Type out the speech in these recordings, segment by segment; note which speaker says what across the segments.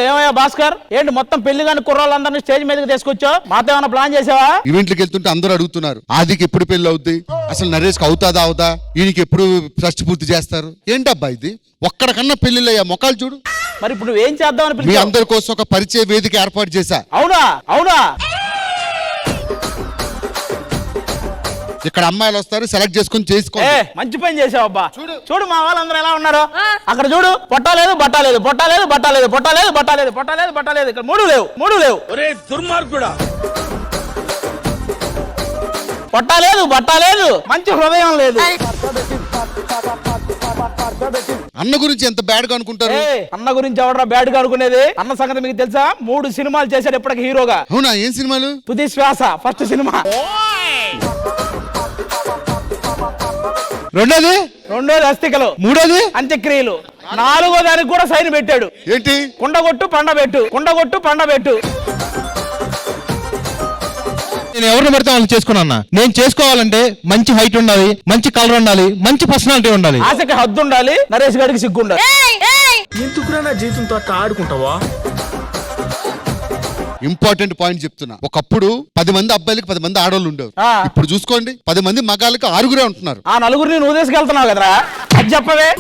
Speaker 1: ఏమయ్యా భాస్కర్, ఏంటి మొత్తం పెళ్లి కాని కుర్రాళ్ళందరినీ స్టేజ్ మీదకి తీసుకొచ్చావు? మాతో ఏమైనా ప్లాన్ చేసావా?
Speaker 2: ఈవెంట్లకు వెళ్తుంటే అందరూ అడుగుతున్నారు, ఆదికి ఎప్పుడు పెళ్లి అవుద్ది, అసలు నరేష్కి అవుతాదా అవుదా, ఈయనకి ఎప్పుడు ట్రస్ట్ పూర్తి చేస్తారు. ఏంటబ్బా ఇది, ఒక్కడికన్నా పెళ్లిళ్ళయ్యా మొక్కలు చూడు.
Speaker 1: మరి ఇప్పుడు నువ్వేం చేద్దామని
Speaker 2: మీ అందరి కోసం ఒక పరిచయ వేదిక ఏర్పాటు చేశా.
Speaker 1: అవునా? అవునా?
Speaker 2: ఇక్కడ అమ్మాయిలు వస్తారు, సెలెక్ట్ చేసుకుని చేసుకో.
Speaker 1: మంచి పని చేసావు అబ్బా. చూడు మా వాళ్ళందరూ ఎలా ఉన్నారు అక్కడ. చూడు, పొట్టలేదు బట్టలేదు, పొట్టలేదు బట్టలేదు, పొట్టలేదు బట్టలేదు, పొట్టలేదు బట్టలేదు. ఇక్కడ మూడు లేవు.
Speaker 3: దుర్మార్గుడా,
Speaker 1: పొట్టలేదు బట్టలేదు, మంచి హృదయం లేదు.
Speaker 2: అన్న గురించి ఎంత బ్యాడ్ గా అనుకుంటారు?
Speaker 1: అన్న గురించి ఎవడరా బ్యాడ్ గా అనుకునేది? అన్న సంగతి మీకు తెలుసా? 3 సినిమాలు చేశాడు ఇప్పటికి హీరోగా.
Speaker 2: అవునా? ఏం సినిమాలు?
Speaker 1: తుది శ్వాస ఫస్ట్ సినిమా, రెండోది అస్థికలు, మూడోది అంత్యక్రియలు, 4వ దానికి కూడా సైన్ పెట్టాడు.
Speaker 2: ఏంటి?
Speaker 1: కుండగొట్టు పండబెట్టు.
Speaker 4: నేను ఎవరిని పడితే వాళ్ళు చేసుకున్నా. నేను చేసుకోవాలంటే మంచి హైట్ ఉండాలి, మంచి కలర్ ఉండాలి, మంచి పర్సనాలిటీ ఉండాలి,
Speaker 1: ఆశకి హద్దు ఉండాలి, నరేష్ గారికి సిగ్గు ఉండాలి.
Speaker 3: ఎందుకురా నా జీవితంతో అట్లా ఆడుకుంటావా?
Speaker 2: ఇంపార్టెంట్ పాయింట్ చెప్తున్నా. ఒకప్పుడు 10 మంది అబ్బాయిలకి 10 మంది ఆడవాళ్ళు ఉండేవారు. ఇప్పుడు చూసుకోండి, 10 మంది మగాళ్ళకి 6 ఉంటున్నారు.
Speaker 1: ఆ 4 నువ్వు తీసుకెళ్తున్నావు కదరా, అది చెప్పవే.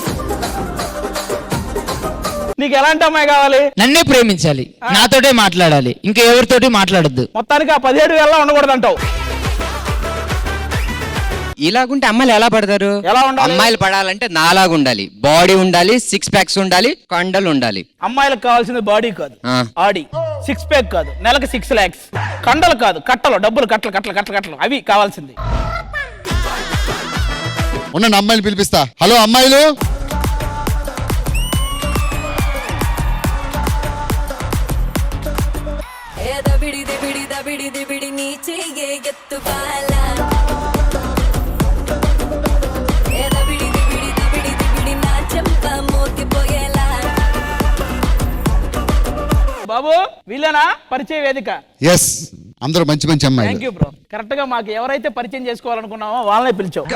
Speaker 1: నీకు ఎలాంటి అమ్మాయి కావాలి?
Speaker 5: నన్నే ప్రేమించాలి, నాతోటే మాట్లాడాలి, ఇంకా ఎవరితోటి మాట్లాడద్దు.
Speaker 1: మొత్తానికి ఆ 17 వేళ ఉండకూడదు అంటావు.
Speaker 5: ఇలాగుంటే అమ్మాయిలు ఎలా పడతారు?
Speaker 1: ఎలా ఉండాలి?
Speaker 5: అమ్మాయిలు పడాలంటే నాలాగా ఉండాలి, బాడీ ఉండాలి, 6 ప్యాక్స్ ఉండాలి, కండలు ఉండాలి.
Speaker 1: అమ్మాయిలకు కావాల్సింది బాడీ కాదు, ఆడి. 6 ప్యాక్ కాదు, నెలకు 6 lakhs. కండలు కాదు, కట్టలు, డబ్బులు, కట్టలు అవి కావాల్సింది.
Speaker 2: ఉన్న అమ్మాయిలు పిలిపిస్తా. హలో అమ్మాయిలు,
Speaker 1: బాబు వీళ్ళేనా పరిచయ వేదిక?
Speaker 2: ఎస్, అందరూ మంచి మంచి అమ్మాయిలు.
Speaker 1: Thank you bro. కరెక్ట్ గా మాకు ఎవరైతే పరిచయం చేసుకోవాలనుకున్నామో వాళ్ళనే పిలిచావు.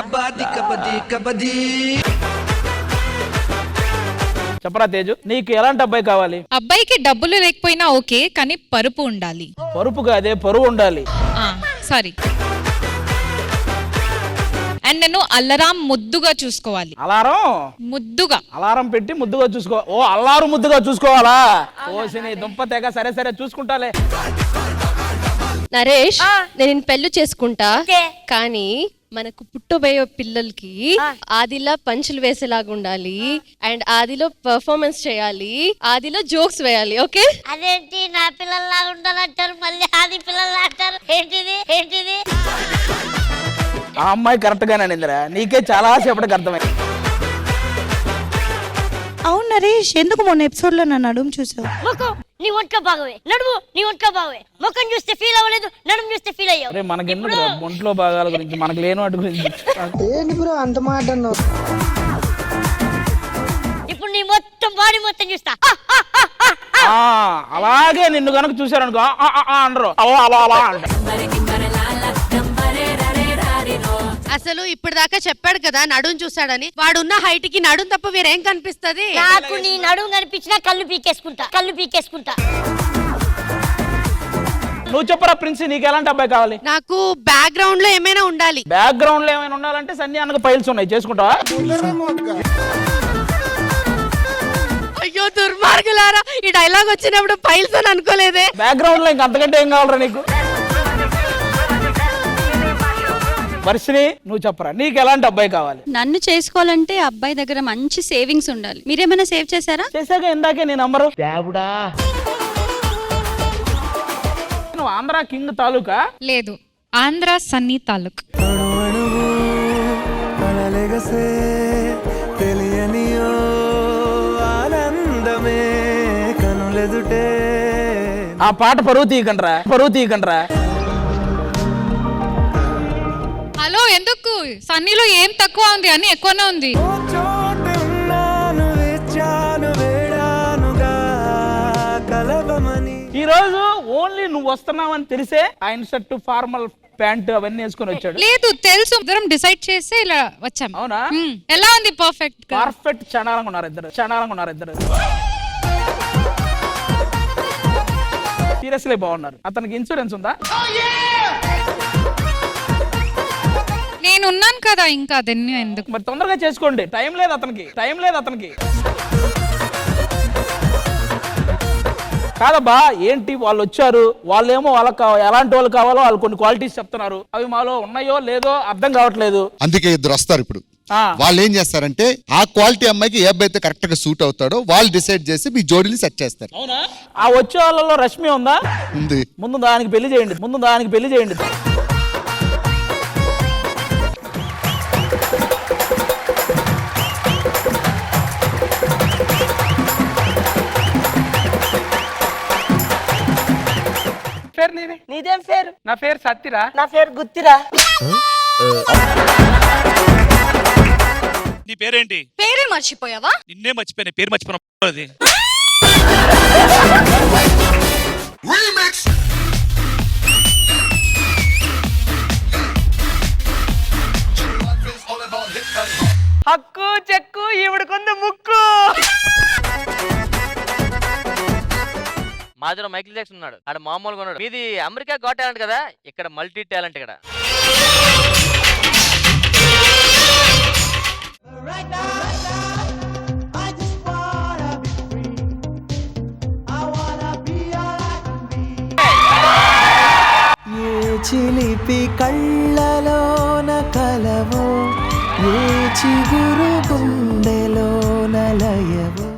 Speaker 1: చెప్పరా తేజు, నీకు ఎలాంటి అబ్బాయి కావాలి?
Speaker 6: అబ్బాయికి డబ్బులు లేకపోయినా ఓకే, కానీ పరుపు ఉండాలి.
Speaker 1: పరుపు కాదే, పరువు ఉండాలి.
Speaker 6: సారీ. అండ్ నేను అల్లరాం ముద్దుగా చూసుకోవాలి.
Speaker 1: అలారం పెట్టి ముద్దుగా చూసుకో. ఓ అల్లారు ముద్దుగా చూసుకోవాలా? ఓసిని దుంప తెగ. సరే చూసుకుంటాలే.
Speaker 7: నరేష్, నేను పెళ్లి చేసుకుంటా, కానీ మనకు పుట్టబోయే పిల్లలకి ఆదిలా పంచులు వేసేలాగా ఉండాలి, అండ్ ఆదిలో పర్ఫార్మెన్స్ చేయాలి, ఆదిలో జోక్స్ వేయాలి. ఓకే?
Speaker 8: అదేంటి నా పిల్లల్లాగా ఉండాలంటారు, మళ్ళీ ఆది పిల్లల్లా అంటారు, ఏంటిది?
Speaker 1: ఆ అమ్మాయి కరెక్ట్ గానే నిందిరా, నీకే చాలా సేపటికి అర్థమైంది.
Speaker 9: అవును నరేష్, ఎందుకు మొన్న ఎపిసోడ్ లో నా నడుము చూసావు?
Speaker 8: నీ ఒంట్లో బాగవే, నడుము నీ ఒంట్లో బాగవే, ముఖం చూస్తే ఫీల్ అవ్వలేదు, నడుము చూస్తే ఫీల్ అయ్యావు.
Speaker 1: మనకెందుకు ఒంట్లో భాగాల గురించి, మనకు లేని వాటి గురించి.
Speaker 9: అంత మాట అన్నావు.
Speaker 8: ఇప్పుడు నీ మొత్తం బాడీ మొత్తం చూస్తా.
Speaker 1: అలాగే నిన్ను కనుక చూసారనుకో అనరు, అలా అంట.
Speaker 7: అసలు ఇప్పటిదాకా చెప్పాడు కదా నడుం చూసాడని. వాడున్న హైట్ కి నడుం తప్ప వేరేం కనిపిస్తది?
Speaker 8: నాకు నీ నడుం కనిపించినా కళ్ళు పీకేసుకుంటా.
Speaker 1: నువ్వు చెప్పరా ప్రిన్సి, నీకు ఎలాంటి అబ్బాయి కావాలి?
Speaker 7: నాకు బ్యాక్గ్రౌండ్ లో ఏమైనా ఉండాలి.
Speaker 1: బ్యాక్గ్రౌండ్ లో ఏమైనా ఉండాలంటే సన్ని అన్నకు పైల్స్ ఉన్నాయి, చేసుకుంటావా?
Speaker 7: అయ్యో దుర్మార్గులారా, ఈ డైలాగ్ వచ్చినప్పుడు పైల్స్ అని అనుకోలేదే.
Speaker 1: బ్యాక్గ్రౌండ్ లో ఇంకా అంతకంటే ఏం కావాలరా నీకు? వర్షిని, నువ్వు చెప్పరా, నీకు ఎలాంటి అబ్బాయి కావాలి?
Speaker 10: నన్ను చేసుకోవాలంటే అబ్బాయి దగ్గర మంచి సేవింగ్స్ ఉండాలి. మీరేమైనా సేవ్ చేశారా?
Speaker 1: చేశాక ఇందాకే నీ నంబరు. నువ్వు ఆంధ్ర కింగ్ తాలూకా?
Speaker 6: లేదు, ఆంధ్ర సన్నీ తాలూక్.
Speaker 1: ఆ పాట పరువు తీయకండ్రా.
Speaker 6: హలో, ఎందుకు? సన్నీలో ఏం తక్కువ ఉంది, అన్ని ఎక్కువనే ఉంది.
Speaker 1: ఈ రోజు ఓన్లీ నువ్వు వస్తున్నావని తెలిసే ఆయన షర్టు, ఫార్మల్ ప్యాంట్ అవన్నీ వేసుకొని వచ్చాడు.
Speaker 6: లేదు, తెలుసు, ఇద్దరం డిసైడ్ చేసి ఇలా వచ్చాం.
Speaker 1: అవునా?
Speaker 6: ఎలా ఉంది? పర్ఫెక్ట్.
Speaker 1: చండాలంగా ఉన్నారు ఇద్దరు. సీరియస్లీ బాగున్నారు. అతనికి ఇన్సూరెన్స్ ఉందా?
Speaker 6: నేను ఉన్నాను కదా, ఇంకా అదన్నీ ఎందుకు?
Speaker 1: మరి తొందరగా చేసుకోండి, టైం లేదు అతనికి. కాదబ్బా, ఏంటి వాళ్ళు వచ్చారు, వాళ్ళేమో వాళ్ళకి ఎలాంటి వాళ్ళు కావాలో వాళ్ళు కొన్ని క్వాలిటీస్ చెప్తున్నారు, అవి మాలో ఉన్నాయో లేదో అర్థం కావట్లేదు.
Speaker 2: అందుకే ఇద్దరు వస్తారు ఇప్పుడు.
Speaker 1: ఆ.
Speaker 2: వాళ్ళు ఏం చేస్తారంటే ఆ క్వాలిటీ అమ్మాయికి ఏ అబ్బాయి అయితే కరెక్ట్ గా సూట్ అవుతాడో వాళ్ళు డిసైడ్ చేసి మీ జోడీని సెట్ చేస్తారు.
Speaker 1: అవునా? ఆ వచ్చే వాళ్ళలో రష్మి ఉందా?
Speaker 2: ఉంది.
Speaker 1: ముందు దానికి పెళ్లి చేయండి.
Speaker 11: నీదేం పేరు?
Speaker 1: నా పేరు సత్తిరా.
Speaker 11: నా పేరు గుత్తిరా.
Speaker 3: నీ పేరేంటి?
Speaker 7: పేరే మర్చిపోయావా?
Speaker 3: నిన్నే మర్చిపోయిన పేరు మర్చిపోయిన.
Speaker 11: హక్కు చెక్కు ఈవిడకుంది ముక్కు.
Speaker 12: మాదిలో మైకిల్ జాక్సన్ ఉన్నాడు, ఆడ మామూలుగా ఉన్నాడు. మీది అమెరికా గాట్ టాలెంట్ కదా, ఇక్కడ మల్టీ టాలెంట్ ఇక్కడ.
Speaker 11: ఏ చిలిపి కళ్ళలోన కలవో, ఏ చిగురు గుండెలోన లయవో.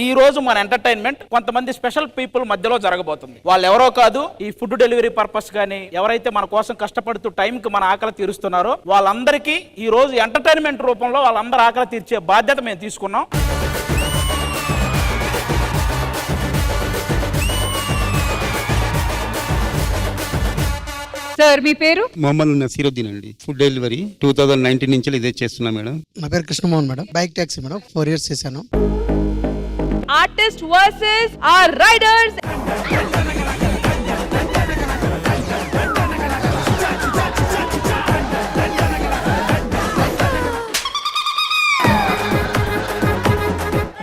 Speaker 1: ఈ రోజు మన ఎంటర్టైన్మెంట్ కొంతమంది స్పెషల్ పీపుల్ మధ్యలో జరగబోతుంది. వాళ్ళు ఎవరో కాదు, ఈ ఫుడ్ డెలివరీ పర్పస్ గానీ ఎవరైతే మన కోసం కష్టపడుతూ టైం కి మన ఆకలి తీరుస్తున్నారో వాళ్ళందరికీ ఈ రోజు ఎంటర్టైన్మెంట్ రూపంలో వాళ్ళందరూ ఆకలి తీర్చే బాధ్యత మేము తీసుకున్నాం.
Speaker 6: సార్ మీ పేరు?
Speaker 13: మొహమ్మద్ నసీరుద్దీన్ అండి. ఫుడ్ డెలివరీ 2019 నుంచి ఇదే చేస్తున్నా మేడం.
Speaker 11: నా పేరు Krishnamohan madam. Bike taxi madam 4 years చేశాను.
Speaker 10: Artist versus R riders.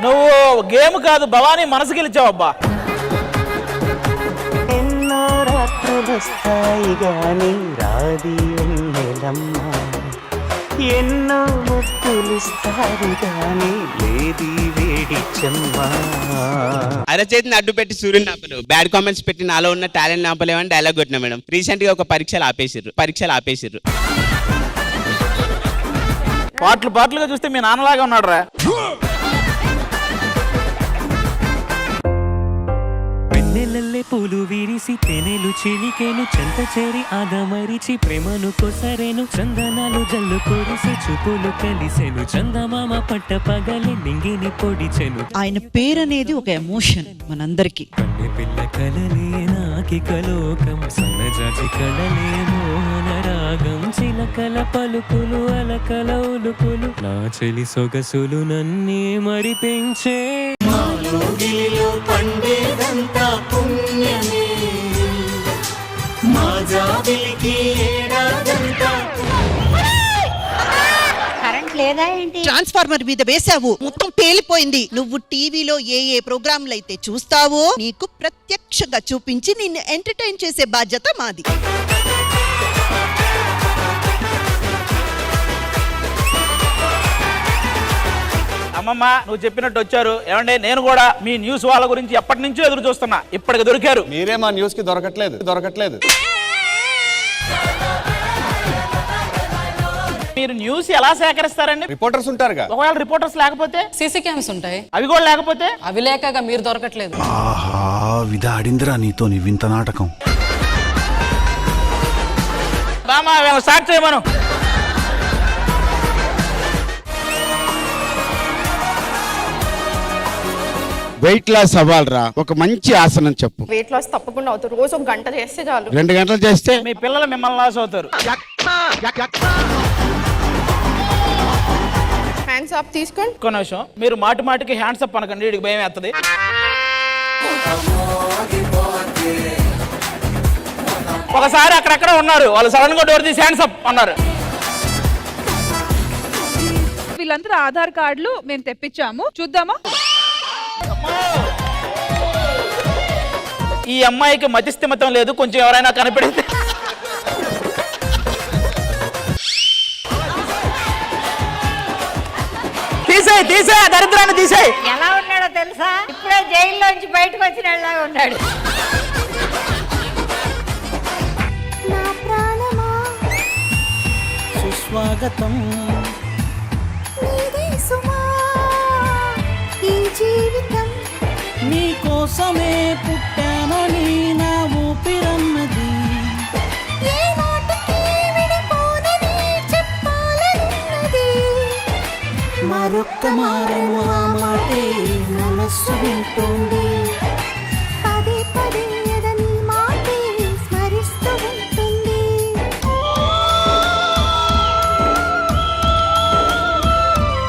Speaker 1: నువ్వు గేమ్ కాదు భవానీ మనసు గెలిచావబ్బా.
Speaker 11: ఎన్నో రాత్రులొస్తాయి గాని రాది ఎన్నెలమ్మ, ఎన్నో ముత్తులిస్తారు గాని లేది వేడి చెమ్మ.
Speaker 13: అరచేతిని అడ్డు పెట్టి సూర్యుని ఆపలు, బ్యాడ్ కామెంట్స్ పెట్టి నాలో ఉన్న టాలెంట్ ఆపలేమని డైలాగ్ కొట్టినా మేడం. రీసెంట్ గా ఒక పరీక్షలు ఆపేసిర్రు.
Speaker 1: పాటలుగా చూస్తే మీ నాన్నలాగా ఉన్నాడు రా.
Speaker 11: వెన్నెలల్లే పూలు విరిసి తెనెలు చిలికెను, చెంత చేరి ఆదమరిచి ప్రేమను కొసరెను, చందనాలు జల్లు కొరిసి చూపులు కలిసెను, చందమామ పట్ట పగలి నింగిని పొడిచెను.
Speaker 9: ఆయన పేరనేది ఒక ఎమోషన్ మనందరికి.
Speaker 11: కన్నె పిల్ల కలలే నాకిక లోకం, సన్నజాజి కళలే మోహన రాగం, చిలకల పలుకులు అలకల ఉలుకులు, నా చెలి సొగసులు నన్నే మరిపించే. మాలోగిలిలో పండేదంతా పుణ్యమే, మా జాబిలికి ఏడాదంతా.
Speaker 10: కరెంట్ లేదా ఏంటి?
Speaker 9: ట్రాన్స్ఫార్మర్ మీద వేసావు, మొత్తం పేలిపోయింది. నువ్వు టీవీలో ఏ ప్రోగ్రాంలు అయితే చూస్తావో నీకు ప్రత్యక్షంగా చూపించి నిన్ను ఎంటర్టైన్ చేసే బాధ్యత మాది.
Speaker 1: అమ్మమ్మ నువ్వు చెప్పినట్టు వచ్చారు. ఏమంటే నేను కూడా మీ న్యూస్ వాళ్ళ గురించి ఎప్పటి నుంచో ఎదురు చూస్తున్నా, ఇప్పటికి దొరికారు.
Speaker 13: మీరే మా న్యూస్ కి దొరకట్లేదు.
Speaker 1: మీరు న్యూస్ ఎలా సేకరిస్తారండి?
Speaker 13: రిపోర్టర్స్ ఉంటారుగా.
Speaker 1: ఒకవేళ రిపోర్టర్స్ లేకపోతే?
Speaker 10: సీసీ క్యామ్స్ ఉంటాయి,
Speaker 1: అవి కూడా లేకపోతే?
Speaker 10: అవి లేక మీరు దొరకట్లేదు.
Speaker 13: ఆహా, విధాడిందిరా నీతో నీ వింత నాటకం.
Speaker 1: బామా స్టార్ట్ చేయమను.
Speaker 13: వెయిట్ లాస్ అవ్వాలరా, ఒక మంచి ఆసనం చెప్పు.
Speaker 10: వెయిట్ లాస్ తప్పకుండా అవుతుంది, రోజు 1 గంట చేస్తే చాలు.
Speaker 13: 2 గంటలు చేస్తే
Speaker 1: మీ పిల్లలు మిమ్మల్ని లాస్ అవుతారు.
Speaker 10: హ్యాండ్స్ అప్ తీసుకోండి.
Speaker 1: ఒక్క నిమిషం, మీరు మాటికి హ్యాండ్స్ అప్ అనకండి, వీడికి భయం వేస్తుంది. ఒకసారి అక్కడక్కడ ఉన్నారు, వాళ్ళు సడన్ గా డోర్ తీసి హ్యాండ్స్ అప్ అన్నారు.
Speaker 6: వీళ్ళందరూ ఆధార్ కార్డులు మేము తెప్పించాము, చూద్దామా?
Speaker 1: ఈ అమ్మాయికి మతిస్థిమితం లేదు, కొంచెం ఎవరైనా కనిపెడితే. తీసేయ్ దరిద్రాన్ని తీసేయ్.
Speaker 8: ఎలా ఉన్నాడో తెలుసా? ఇప్పుడే జైల్లోంచి బయటకు వచ్చిన వాళ్ళగా ఉన్నాడు.
Speaker 11: సుస్వాగతం ఈ జీవితం నీ కోసమే పుట్టానని నా ఊపిరన్నది. మరొక్క మారను ఆ మాటే మనస్సు వింటోంది.